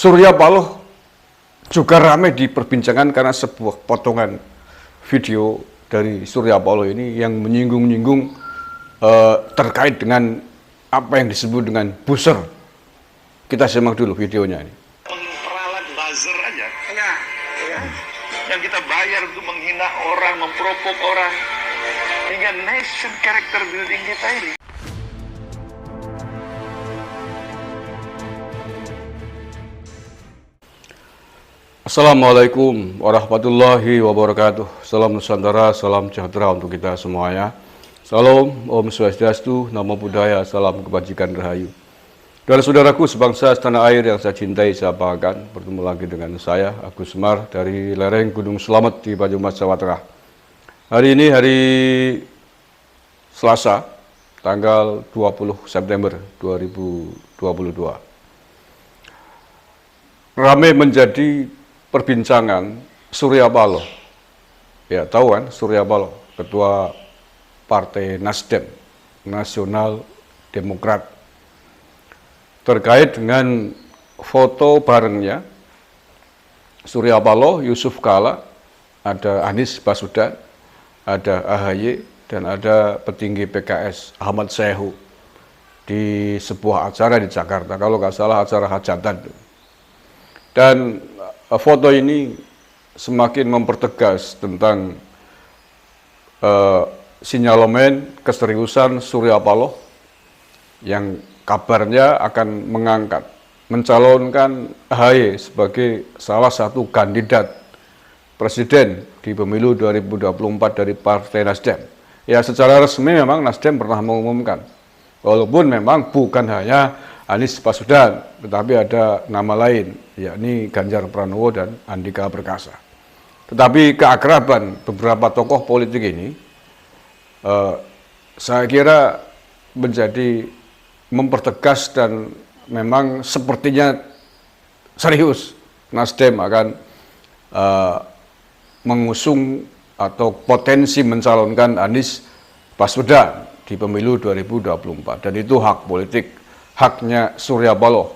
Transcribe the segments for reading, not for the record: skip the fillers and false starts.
Surya Paloh juga ramai diperbincangkan karena sebuah potongan video dari Surya Paloh ini yang menyinggung-nyinggung terkait dengan apa yang disebut dengan buzzer. Kita simak dulu videonya ini. Peralat buzzer aja, ya. Yang kita bayar untuk menghina orang, memprovok orang, hingga nation character building kita ini. Assalamualaikum warahmatullahi wabarakatuh. Salam Nusantara, salam sejahtera untuk kita semuanya. Salam, Om Swastiastu, Namo Buddhaya, salam kebajikan rahayu. Dan saudaraku sebangsa setanah air yang saya cintai, saya banggakan, bertemu lagi dengan saya, Agus Semar, dari lereng Gunung Slamet di Banyumas, Jawa Tengah. Hari ini hari Selasa, tanggal 20 September 2022. Ramai menjadi perbincangan Surya Paloh. Ya, tahu kan Surya Paloh, Ketua Partai Nasdem, Nasional Demokrat. Terkait dengan foto barengnya Surya Paloh, Yusuf Kala, ada Anies Baswedan, ada AHY, dan ada petinggi PKS Ahmad Sehu di sebuah acara di Jakarta, kalau nggak salah acara hajatan. Dan foto ini semakin mempertegas tentang sinyalemen keseriusan Surya Paloh yang kabarnya akan mencalonkan AHY sebagai salah satu kandidat presiden di pemilu 2024 dari Partai Nasdem. Ya, secara resmi memang Nasdem pernah mengumumkan, walaupun memang bukan hanya Anies Baswedan, tetapi ada nama lain, yakni Ganjar Pranowo dan Andika Perkasa. Tetapi keakraban beberapa tokoh politik ini, saya kira menjadi mempertegas dan memang sepertinya serius Nasdem akan mengusung atau potensi mencalonkan Anies Baswedan di pemilu 2024. Dan itu hak politik, haknya Surya Paloh.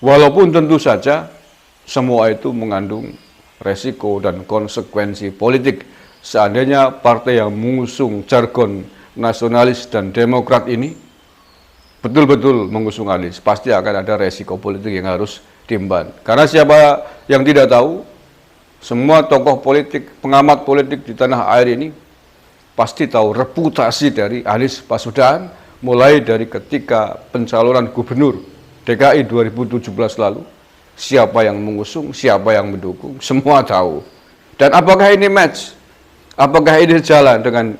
Walaupun tentu saja semua itu mengandung resiko dan konsekuensi politik. Seandainya partai yang mengusung jargon nasionalis dan demokrat ini betul-betul mengusung Anies, pasti akan ada resiko politik yang harus diemban. Karena siapa yang tidak tahu, semua tokoh politik, pengamat politik di tanah air ini pasti tahu reputasi dari Anies Baswedan, mulai dari ketika pencalonan gubernur DKI 2017 lalu, siapa yang mengusung, siapa yang mendukung, semua tahu. Dan apakah ini match? Apakah ini jalan dengan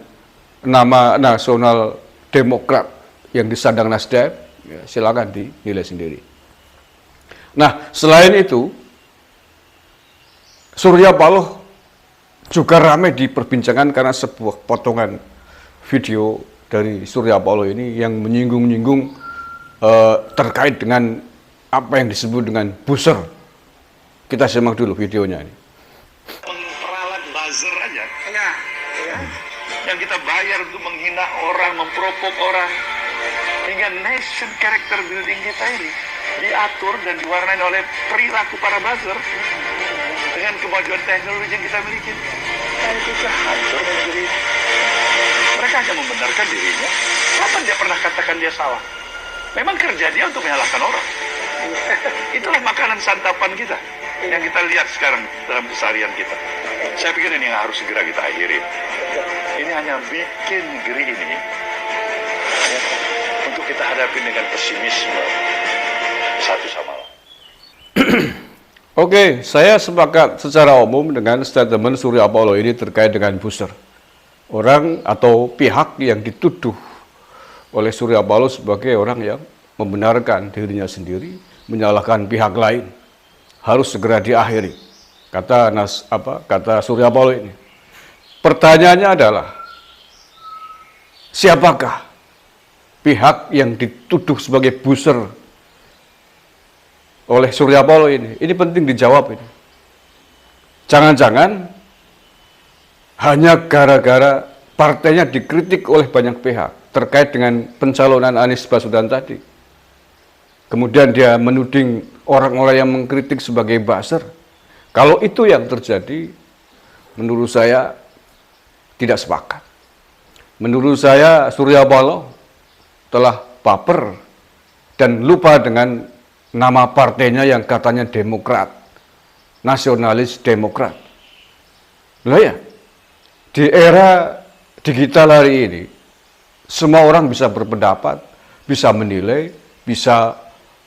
nama Nasional Demokrat yang disandang Nasdem? Ya, silakan dinilai sendiri. Nah, selain itu, Surya Paloh juga ramai diperbincangkan karena sebuah potongan video dari Surya Paloh ini yang menyinggung-nyinggung terkait dengan apa yang disebut dengan buzzer. Kita simak dulu videonya ini. Peralat buzzer aja, ya. Yang kita bayar untuk menghina orang, memprovok orang, hingga nation character building kita ini diatur dan diwarnai oleh perilaku para buzzer dengan kemajuan teknologi yang kita miliki. Nah, itu hancur negeri. Mereka hanya membenarkan dirinya. Kapan dia pernah katakan dia salah? Memang kerja dia untuk menyalahkan orang. Itulah makanan santapan kita yang kita lihat sekarang dalam keseharian kita. Saya pikir ini yang harus segera kita akhiri. Ini hanya bikin negeri ini ya, untuk kita hadapi dengan pesimisme satu sama lain. Oke, saya sepakat secara umum dengan statement Surya Paloh ini terkait dengan buzzer. Orang atau pihak yang dituduh oleh Surya Paloh sebagai orang yang membenarkan dirinya sendiri, menyalahkan pihak lain, harus segera diakhiri. Kata Surya Paloh ini. Pertanyaannya adalah, siapakah pihak yang dituduh sebagai buzzer oleh Surya Paloh ini? Ini penting dijawab ini. Jangan-jangan hanya gara-gara partainya dikritik oleh banyak pihak terkait dengan pencalonan Anies Baswedan tadi. kemudian dia menuding orang-orang yang mengkritik sebagai buzzer. Kalau itu yang terjadi, menurut saya tidak sepakat. Menurut saya Surya Paloh telah baper dan lupa dengan nama partainya yang katanya Demokrat, nasionalis Demokrat. Lah ya, di era digital hari ini, semua orang bisa berpendapat, bisa menilai, bisa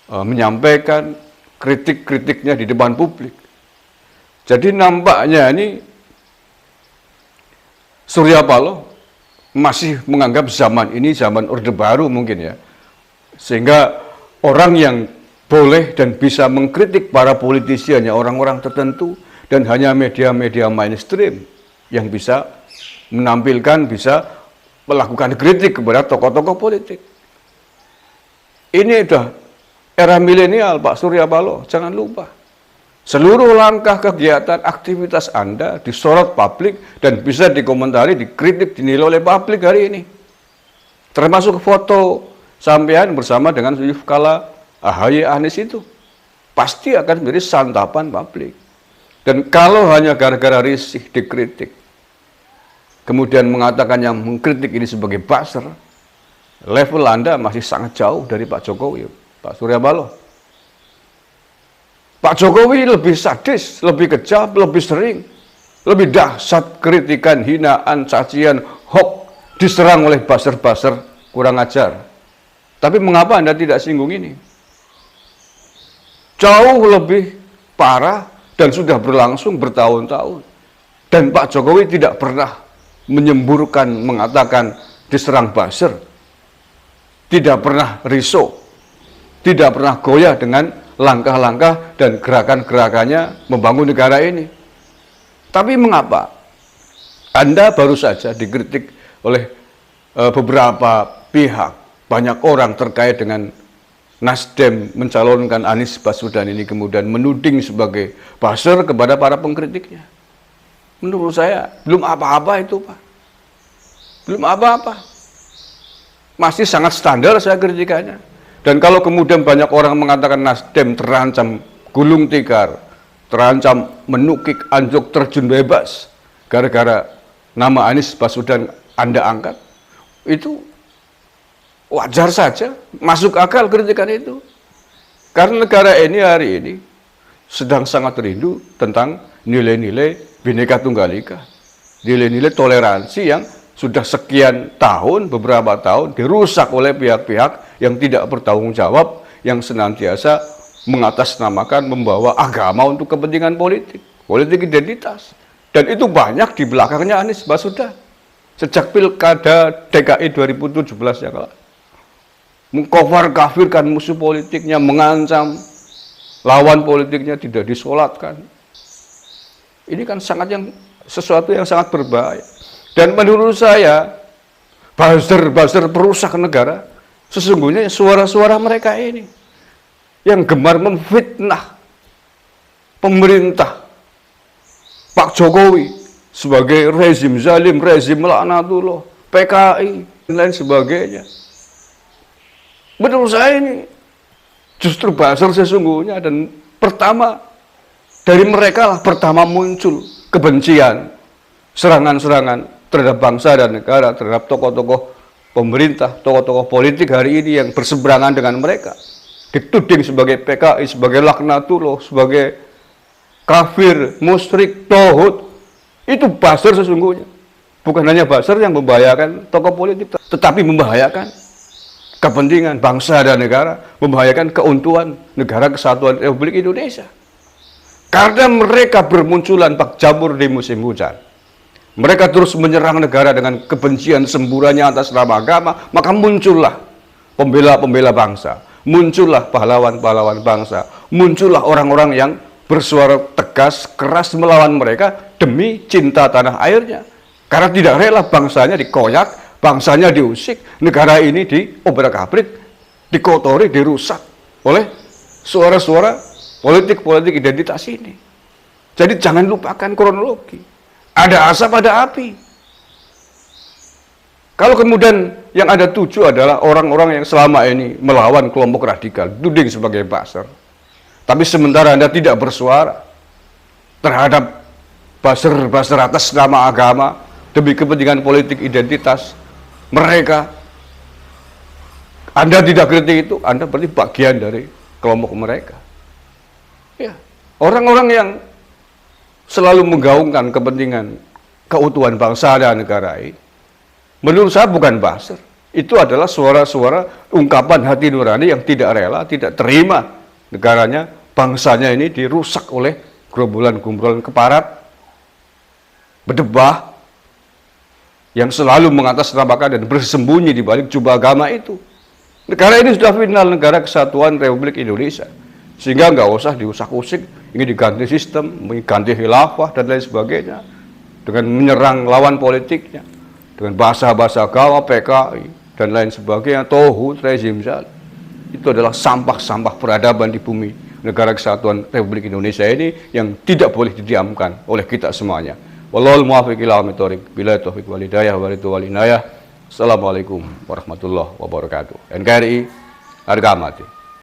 menyampaikan kritik-kritiknya di depan publik. Jadi nampaknya ini Surya Paloh masih menganggap zaman ini zaman Orde Baru mungkin ya. Sehingga orang yang boleh dan bisa mengkritik para politisi hanya orang-orang tertentu dan hanya media-media mainstream yang bisa menampilkan, bisa melakukan kritik kepada tokoh-tokoh politik. Ini udah era milenial Pak Surya Paloh, jangan lupa. Seluruh langkah kegiatan aktivitas Anda disorot publik dan bisa dikomentari, dikritik, dinilai oleh publik hari ini. Termasuk foto sampean bersama dengan Yusuf Kala, AHY, Anies itu. Pasti akan menjadi santapan publik. Dan kalau hanya gara-gara risih dikritik, kemudian mengatakan yang mengkritik ini sebagai buzzer, level Anda masih sangat jauh dari Pak Jokowi, Pak Surya Paloh. Pak Jokowi lebih sadis, lebih kejam, lebih sering, lebih dahsyat kritikan, hinaan, cacian, hoax diserang oleh buzzer-buzzer kurang ajar. Tapi mengapa Anda tidak singgung ini? Jauh lebih parah dan sudah berlangsung bertahun-tahun. Dan Pak Jokowi tidak pernah menyemburkan, mengatakan diserang buzzer. Tidak pernah risau, tidak pernah goyah dengan langkah-langkah dan gerakan-gerakannya membangun negara ini. Tapi mengapa Anda baru saja dikritik oleh beberapa pihak, banyak orang terkait dengan Nasdem mencalonkan Anies Baswedan ini kemudian menuding sebagai buzzer kepada para pengkritiknya? Menurut saya belum apa-apa itu, Pak. Belum apa-apa. Masih sangat standar saya kritikannya. Dan kalau kemudian banyak orang mengatakan Nasdem terancam gulung tikar, terancam menukik anjlok terjun bebas, gara-gara nama Anies Baswedan Anda angkat, itu wajar saja, masuk akal kritikan itu. Karena negara ini hari ini sedang sangat rindu tentang nilai-nilai Bhinneka Tunggal Ika, nilai-nilai toleransi yang sudah sekian tahun, beberapa tahun dirusak oleh pihak-pihak yang tidak bertanggung jawab, yang senantiasa mengatasnamakan, membawa agama untuk kepentingan politik, politik identitas. Dan itu banyak di belakangnya Anies Baswedan. Sejak pilkada DKI 2017 yang lalu. Mengkafir-kafirkan musuh politiknya, mengancam lawan politiknya tidak disolatkan. Ini kan sesuatu yang sangat berbahaya. Dan menurut saya, buzzer-buzzer perusak negara, sesungguhnya suara-suara mereka ini yang gemar memfitnah pemerintah Pak Jokowi sebagai rezim zalim, rezim laknatullah, PKI, dan lain sebagainya. Menurut saya ini justru buzzer sesungguhnya, dan pertama dari mereka lah pertama muncul kebencian, serangan-serangan terhadap bangsa dan negara, terhadap tokoh-tokoh pemerintah, tokoh-tokoh politik hari ini yang berseberangan dengan mereka. Dituding sebagai PKI, sebagai laknatullah, sebagai kafir, musyrik, tauhid. Itu buzzer sesungguhnya. Bukan hanya buzzer yang membahayakan tokoh politik, tetapi membahayakan kepentingan bangsa dan negara, membahayakan keuntungan negara kesatuan Republik Indonesia. Karena mereka bermunculan bak jamur di musim hujan. Mereka terus menyerang negara dengan kebencian semburannya atas nama agama, maka muncullah pembela-pembela bangsa, muncullah pahlawan-pahlawan bangsa, muncullah orang-orang yang bersuara tegas, keras melawan mereka demi cinta tanah airnya. Karena tidak rela bangsanya dikoyak, bangsanya diusik, negara ini diobrak-abrik, dikotori, dirusak oleh suara-suara politik-politik identitas ini. Jadi jangan lupakan kronologi. Ada asap, ada api. Kalau kemudian yang Anda tuju adalah orang-orang yang selama ini melawan kelompok radikal, tuding sebagai buzzer, tapi sementara Anda tidak bersuara terhadap buzzer-buzzer atas nama agama demi kepentingan politik identitas mereka, Anda tidak kritik itu, Anda berarti bagian dari kelompok mereka. Ya, orang-orang yang selalu menggaungkan kepentingan keutuhan bangsa dan negara ini, menurut saya bukan buzzer. Itu adalah suara-suara ungkapan hati nurani yang tidak rela, tidak terima negaranya, bangsanya ini dirusak oleh gerombolan-gerombolan keparat, berdebah, yang selalu mengatasnamakan dan bersembunyi di balik jubah agama itu. Negara ini sudah final, negara kesatuan Republik Indonesia. Sehingga nggak usah diusak-usik, ingin diganti sistem, mengganti khilafah, dan lain sebagainya. Dengan menyerang lawan politiknya. Dengan bahasa-bahasa agama, PKI, dan lain sebagainya, tauhid, rezim zalim. Itu adalah sampah-sampah peradaban di bumi negara kesatuan Republik Indonesia ini yang tidak boleh didiamkan oleh kita semuanya. Wallahul muwaffiq ila aqwamit thoriq. Billahi taufiq wal hidayah wal inayah. Assalamualaikum warahmatullahi wabarakatuh. NKRI harga mati.